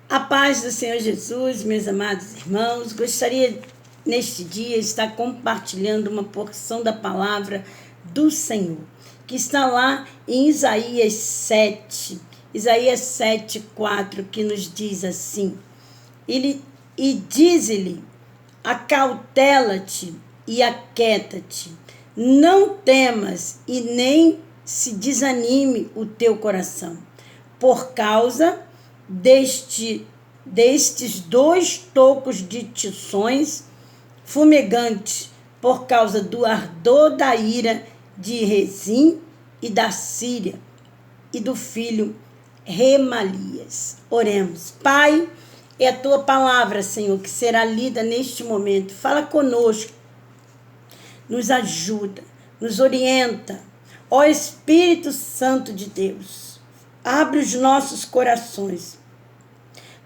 A paz do Senhor Jesus, meus amados irmãos, gostaria neste dia estar compartilhando uma porção da palavra do Senhor, que está lá em Isaías 7:4, que nos diz assim: e diz-lhe, acautela-te e aquieta-te, não temas e nem se desanime o teu coração, por causa destes 2 tocos de tições fumegantes, por causa do ardor da ira de Rezim e da Síria e do filho Remalias. Oremos. Pai, é a tua palavra, Senhor, que será lida neste momento. Fala conosco, nos ajuda, nos orienta. Ó Espírito Santo de Deus, abre os nossos corações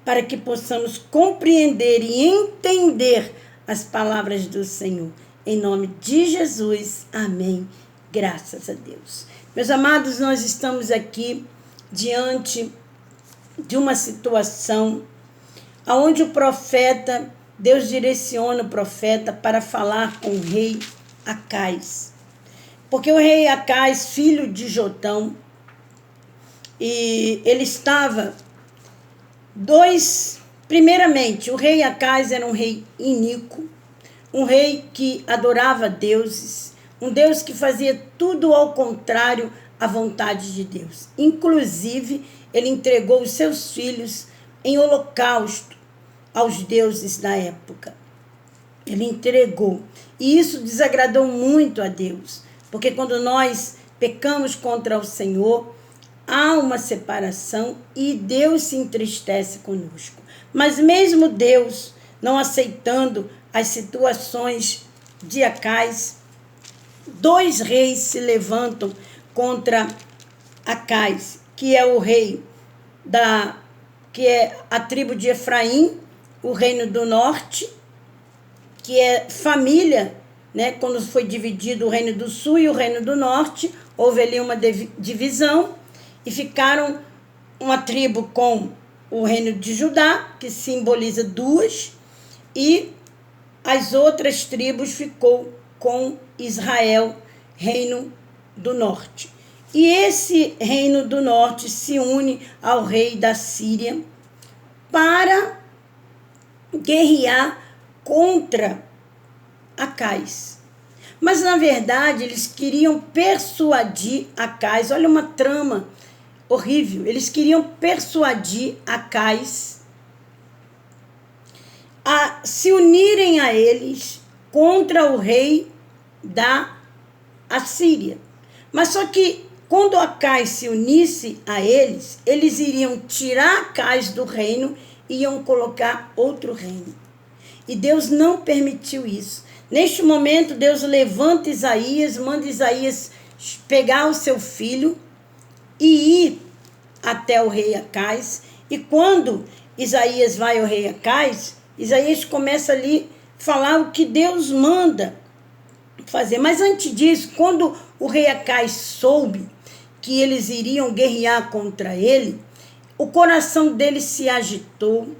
para que possamos compreender e entender as palavras do Senhor. Em nome de Jesus, amém. Graças a Deus. Meus amados, nós estamos aqui diante de uma situação onde o profeta, Deus direciona o profeta para falar com o rei Acais. Porque o rei Acais, filho de Jotão, e ele estava... Primeiramente, o rei Acais era um rei iníquo, um rei que adorava deuses, um Deus que fazia tudo ao contrário à vontade de Deus. Inclusive, ele entregou os seus filhos em holocausto aos deuses da época. Ele entregou. E isso desagradou muito a Deus, porque quando nós pecamos contra o Senhor, há uma separação e Deus se entristece conosco. Mas mesmo Deus não aceitando as situações de Acais, 2 reis se levantam contra Acais, que é o rei que é a tribo de Efraim, o reino do norte, que é família, né? Quando foi dividido o reino do sul e o reino do norte, houve ali uma divisão, e ficaram uma tribo com o reino de Judá, que simboliza 2, e as outras tribos ficou com Israel, reino do norte. E esse reino do norte se une ao rei da Síria para guerrear contra Acais. Mas, na verdade, eles queriam persuadir Acais. Olha uma trama horrível. Eles queriam persuadir Acais a se unirem a eles contra o rei da Assíria. Mas só que quando Acais se unisse a eles, eles iriam tirar Acais do reino e iam colocar outro reino. E Deus não permitiu isso. Neste momento, Deus levanta Isaías, manda Isaías pegar o seu filho e ir até o rei Acais. E quando Isaías vai ao rei Acais, Isaías começa ali a falar o que Deus manda fazer. Mas antes disso, quando o rei Acais soube que eles iriam guerrear contra ele, o coração dele se agitou,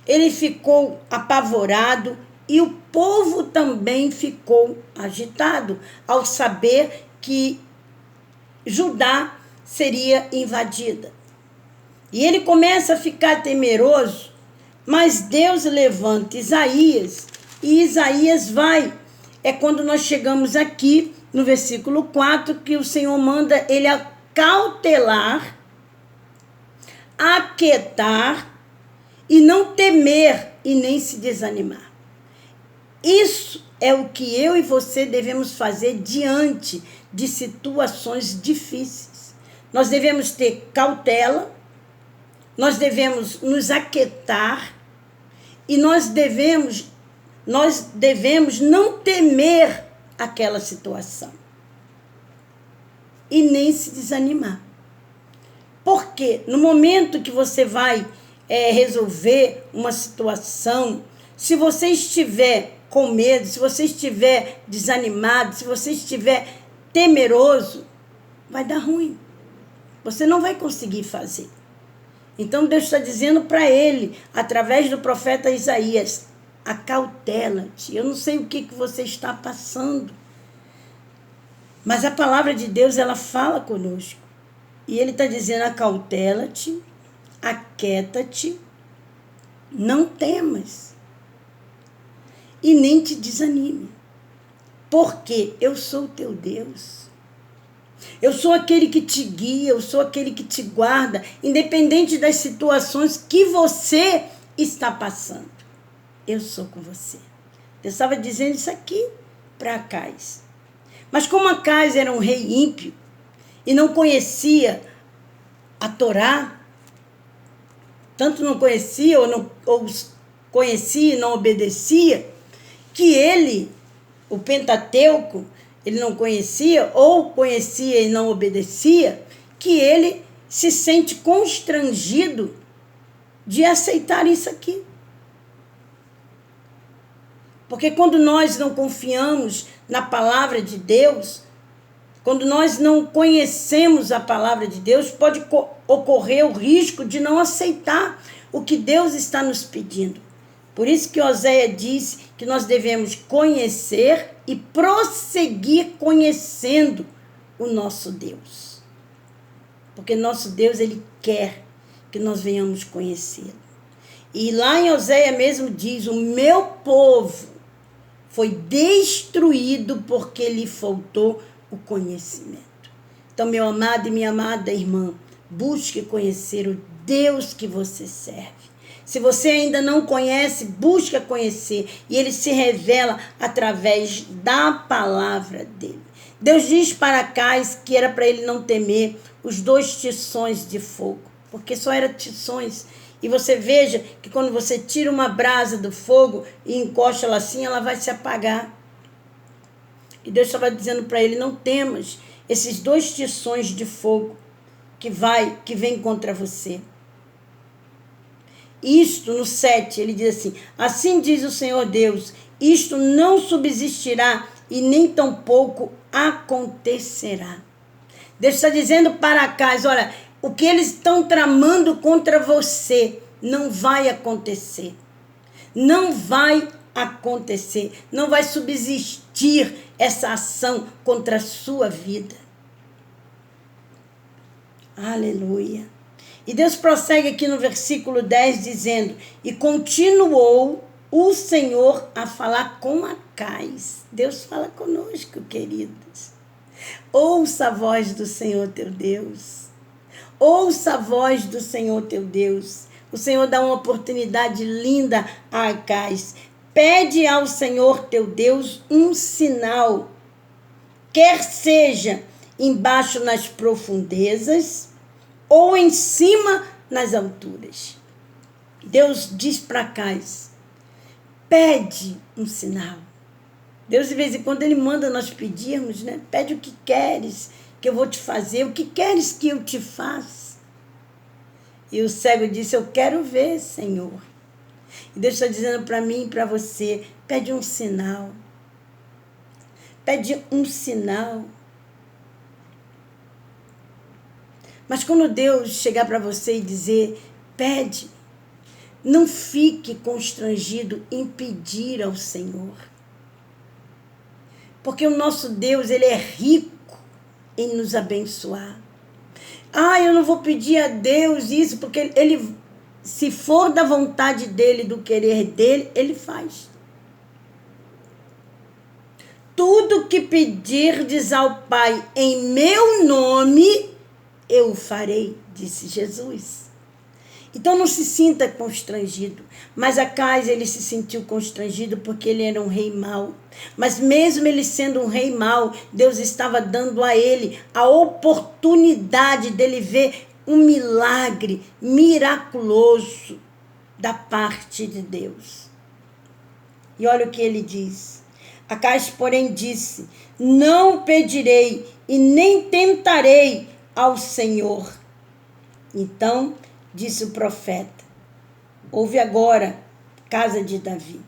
ele ficou apavorado e o povo também ficou agitado ao saber que Judá seria invadida. E ele começa a ficar temeroso, mas Deus levanta Isaías e Isaías vai. É quando nós chegamos aqui no versículo 4 que o Senhor manda ele acautelar, aquietar e não temer e nem se desanimar. Isso é o que eu e você devemos fazer diante de situações difíceis. Nós devemos ter cautela, nós devemos nos aquietar e nós devemos não temer aquela situação e nem se desanimar. Porque no momento que você vai resolver uma situação, se você estiver com medo, se você estiver desanimado, se você estiver temeroso, vai dar ruim. Você não vai conseguir fazer. Então Deus está dizendo para ele, através do profeta Isaías, acautela-te. Eu não sei o que você está passando, mas a palavra de Deus, ela fala conosco. E ele está dizendo, acautela-te, aquieta-te, não temas e nem te desanime, porque eu sou o teu Deus. Eu sou aquele que te guia, eu sou aquele que te guarda, independente das situações que você está passando. Eu sou com você. Eu estava dizendo isso aqui para Acais. Mas como Acais era um rei ímpio e não conhecia a Torá, tanto não conhecia ou conhecia e não obedecia, que ele, o Pentateuco, ele não conhecia, ou conhecia e não obedecia, que ele se sente constrangido de aceitar isso aqui. Porque quando nós não confiamos na palavra de Deus, quando nós não conhecemos a palavra de Deus, pode ocorrer o risco de não aceitar o que Deus está nos pedindo. Por isso que Oséia disse que nós devemos conhecer e prosseguir conhecendo o nosso Deus. Porque nosso Deus, ele quer que nós venhamos conhecê-lo. E lá em Oséia mesmo diz, o meu povo foi destruído porque lhe faltou o conhecimento. Então, meu amado e minha amada irmã, busque conhecer o Deus que você serve. Se você ainda não conhece, busque conhecer. E ele se revela através da palavra dele. Deus diz para Acais que era para ele não temer os 2 tições de fogo. Porque só eram tições. E você veja que quando você tira uma brasa do fogo e encosta ela assim, ela vai se apagar. E Deus estava dizendo para ele, não temas esses 2 tições de fogo que vem contra você. Isto, no 7, ele diz assim, assim diz o Senhor Deus, isto não subsistirá e nem tampouco acontecerá. Deus está dizendo para Acais, olha, o que eles estão tramando contra você não vai acontecer. Não vai acontecer. Não vai subsistir essa ação contra a sua vida. Aleluia. E Deus prossegue aqui no versículo 10 dizendo, e continuou o Senhor a falar com Acais. Deus fala conosco, queridos. Ouça a voz do Senhor teu Deus. Ouça a voz do Senhor teu Deus. O Senhor dá uma oportunidade linda a Acais. Pede ao Senhor teu Deus um sinal, quer seja embaixo nas profundezas ou em cima nas alturas. Deus diz para Acais, pede um sinal. Deus, de vez em quando, ele manda nós pedirmos, né? Pede o que queres que eu vou te fazer, o que queres que eu te faça. E o cego disse, eu quero ver, Senhor. E Deus está dizendo para mim e para você, pede um sinal. Pede um sinal. Mas quando Deus chegar para você e dizer, pede, não fique constrangido em pedir ao Senhor. Porque o nosso Deus, ele é rico em nos abençoar. Eu não vou pedir a Deus isso, porque ele, se for da vontade dele, do querer dele, ele faz. Tudo que pedirdes ao Pai em meu nome, eu o farei, disse Jesus. Então não se sinta constrangido. Mas Acais, ele se sentiu constrangido porque ele era um rei mau. Mas mesmo ele sendo um rei mau, Deus estava dando a ele a oportunidade dele ver um milagre miraculoso da parte de Deus. E olha o que ele diz. Acais, porém, disse, não pedirei e nem tentarei ao Senhor. Então, disse o profeta, ouve agora, casa de Davi.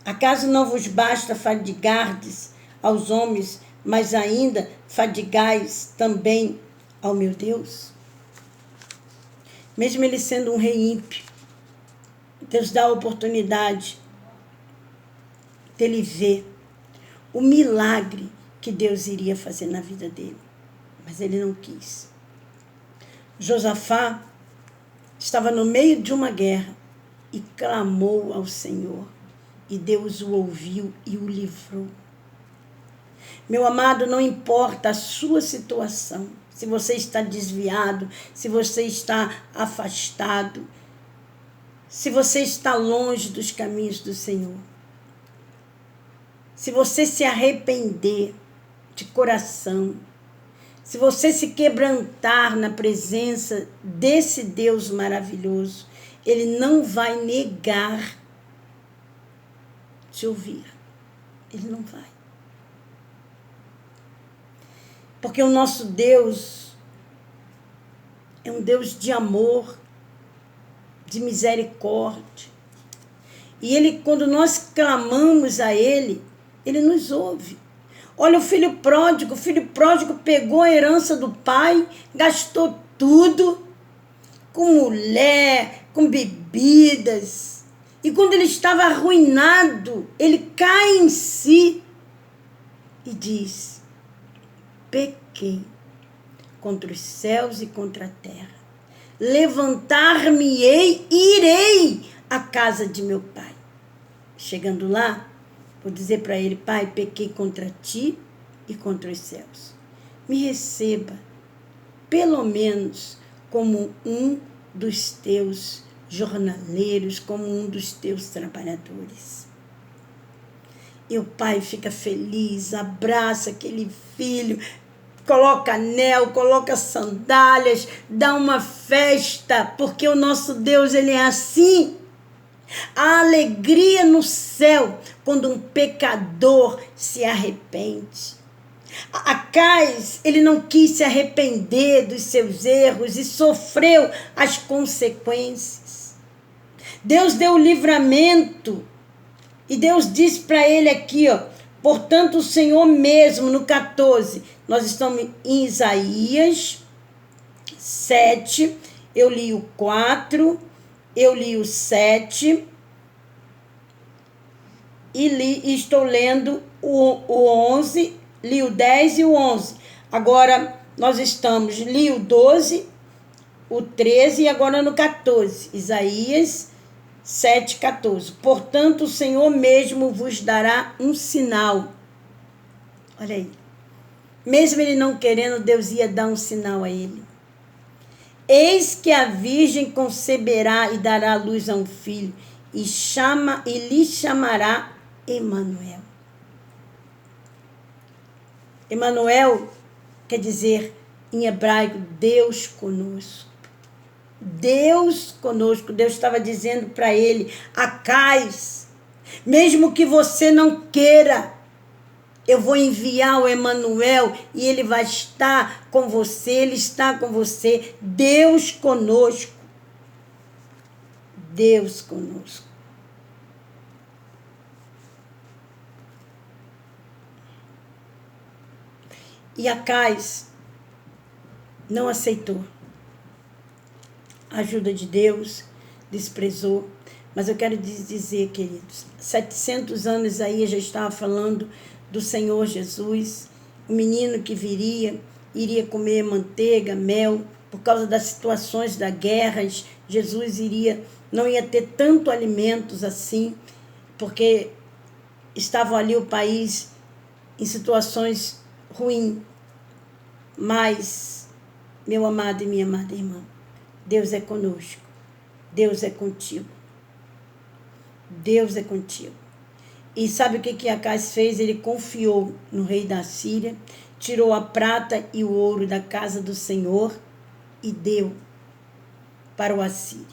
Acaso não vos basta fadigardes aos homens, mas ainda fadigais também ao meu Deus? mesmo ele sendo um rei ímpio, Deus dá a oportunidade dele ver o milagre que Deus iria fazer na vida dele. Mas ele não quis. Josafá estava no meio de uma guerra e clamou ao Senhor. E Deus o ouviu e o livrou. Meu amado, não importa a sua situação, se você está desviado, se você está afastado, se você está longe dos caminhos do Senhor. Se você se arrepender de coração, se você se quebrantar na presença desse Deus maravilhoso, Ele não vai negar te ouvir. Ele não vai. Porque o nosso Deus é um Deus de amor, de misericórdia. E Ele, quando nós clamamos a Ele, Ele nos ouve. Olha o filho pródigo pegou a herança do pai, gastou tudo, com mulher, com bebidas. E quando ele estava arruinado, ele cai em si e diz: pequei contra os céus e contra a terra. Levantar-me-ei e irei à casa de meu pai. Chegando lá, vou dizer para ele: pai, pequei contra ti e contra os céus. Me receba, pelo menos, como um dos teus jornaleiros, como um dos teus trabalhadores. E o pai fica feliz, abraça aquele filho, coloca anel, coloca sandálias, dá uma festa, porque o nosso Deus, ele é assim. A alegria no céu quando um pecador se arrepende. Acais, ele não quis se arrepender dos seus erros e sofreu as consequências. Deus deu o livramento e Deus disse para ele aqui, portanto o Senhor mesmo, no 14, nós estamos em Isaías 7, eu li o 4, eu li o 7 e estou lendo o 11, li o 10 e o 11. Agora nós li o 12, o 13 e agora no 14. Isaías 7, 14. Portanto, o Senhor mesmo vos dará um sinal. Olha aí. Mesmo ele não querendo, Deus ia dar um sinal a ele. Eis que a virgem conceberá e dará à luz a um filho, e lhe chamará Emanuel. Emanuel quer dizer, em hebraico, Deus conosco. Deus conosco. Deus estava dizendo para ele: Acais, mesmo que você não queira, eu vou enviar o Emanuel e ele vai estar com você, ele está com você. Deus conosco. Deus conosco. E Acais não aceitou a ajuda de Deus, desprezou. Mas eu quero dizer, queridos, 700 anos aí já estava falando do Senhor Jesus, o menino que iria comer manteiga, mel, por causa das situações da guerra. Jesus não ia ter tanto alimentos assim, porque estava ali o país em situações ruins. Mas, meu amado e minha amada irmã, Deus é conosco, Deus é contigo, Deus é contigo. E sabe o que Acais fez? Ele confiou no rei da Síria, tirou a prata e o ouro da casa do Senhor e deu para o assírio.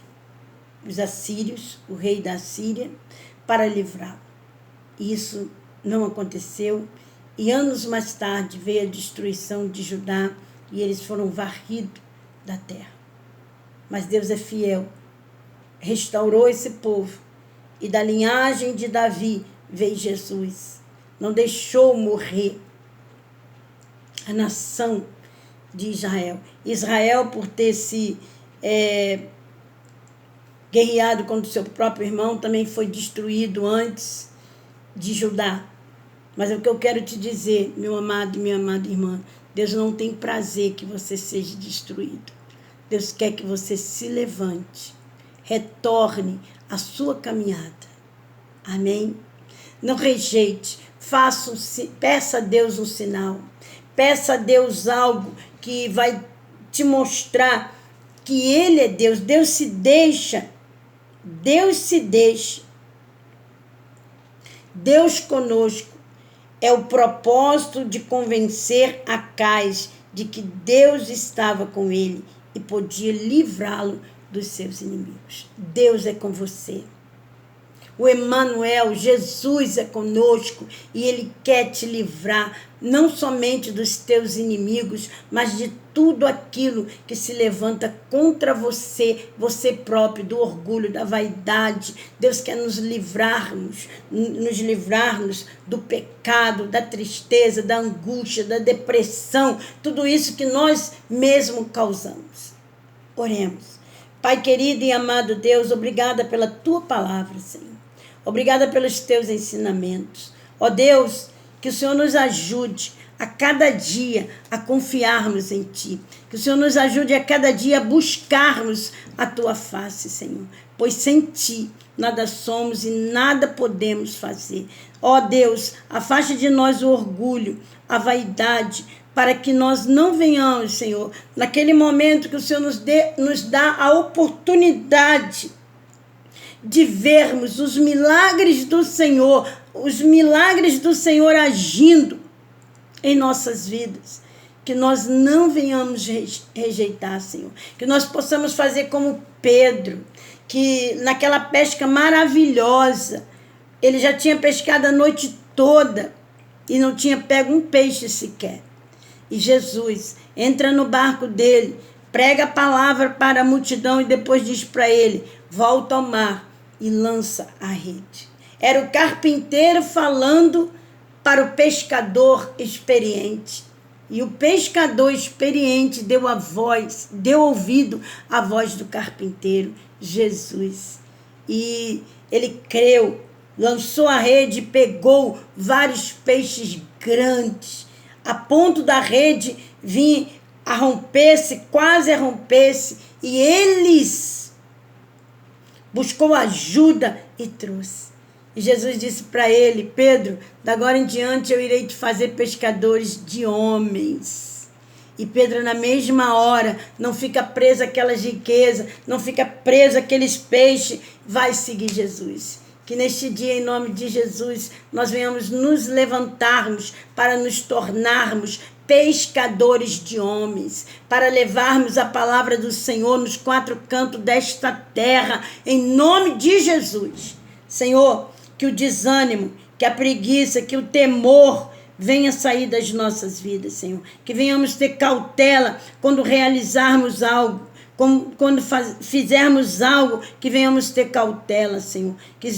Os assírios, o rei da Síria, para livrá-lo. Isso não aconteceu. E anos mais tarde veio a destruição de Judá e eles foram varridos da terra. Mas Deus é fiel, restaurou esse povo. E da linhagem de Davi veio Jesus. Não deixou morrer a nação de Israel. Israel, por ter se guerreado contra o seu próprio irmão, também foi destruído antes de Judá. Mas o que eu quero te dizer, meu amado e minha amada irmã, Deus não tem prazer que você seja destruído. Deus quer que você se levante, retorne à sua caminhada. Amém? Não rejeite, peça a Deus um sinal, peça a Deus algo que vai te mostrar que Ele é Deus. Deus se deixa. Deus conosco é o propósito de convencer Acais de que Deus estava com ele e podia livrá-lo dos seus inimigos. Deus é com você. O Emanuel, Jesus é conosco e Ele quer te livrar não somente dos teus inimigos, mas de tudo aquilo que se levanta contra você, você próprio, do orgulho, da vaidade. Deus quer nos livrarmos do pecado, da tristeza, da angústia, da depressão, tudo isso que nós mesmos causamos. Oremos. Pai querido e amado Deus, obrigada pela Tua palavra, Senhor. Obrigada pelos Teus ensinamentos. Ó Deus, que o Senhor nos ajude a cada dia a confiarmos em Ti. Que o Senhor nos ajude a cada dia a buscarmos a Tua face, Senhor. Pois sem Ti nada somos e nada podemos fazer. Ó Deus, afaste de nós o orgulho, a vaidade, para que nós não venhamos, Senhor, naquele momento que o Senhor nos dá a oportunidade de vermos os milagres do Senhor agindo em nossas vidas. Que nós não venhamos rejeitar, Senhor. Que nós possamos fazer como Pedro, que naquela pesca maravilhosa, ele já tinha pescado a noite toda e não tinha pego um peixe sequer. E Jesus entra no barco dele, prega a palavra para a multidão e depois diz para ele: volta ao mar e lança a rede. Era o carpinteiro falando para o pescador experiente. E o pescador experiente deu ouvido à voz do carpinteiro, Jesus. E ele creu, lançou a rede, pegou vários peixes grandes, a ponto da rede vir a romper-se, quase a romper-se, e eles buscou ajuda e trouxe. E Jesus disse para ele: Pedro, da agora em diante eu irei te fazer pescadores de homens. E Pedro, na mesma hora, não fica preso àquelas riquezas, não fica preso àqueles peixes, vai seguir Jesus. Que neste dia, em nome de Jesus, nós venhamos nos levantarmos para nos tornarmos pescadores de homens, para levarmos a palavra do Senhor nos quatro cantos desta terra, em nome de Jesus. Senhor, que o desânimo, que a preguiça, que o temor venha sair das nossas vidas, Senhor. Que venhamos ter cautela quando realizarmos algo, quando fizermos algo, que venhamos ter cautela, Senhor. Que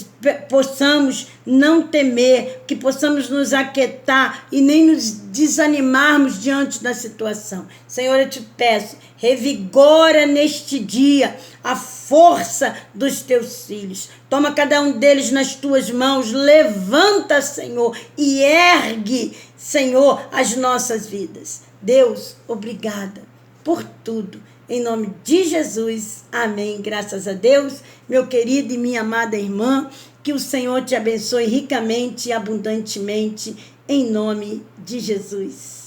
possamos não temer, que possamos nos aquietar e nem nos desanimarmos diante da situação. Senhor, eu te peço, revigora neste dia a força dos teus filhos. Toma cada um deles nas tuas mãos, levanta, Senhor, e ergue, Senhor, as nossas vidas. Deus, obrigada por tudo. Em nome de Jesus, amém. Graças a Deus, meu querido e minha amada irmã, que o Senhor te abençoe ricamente e abundantemente, em nome de Jesus.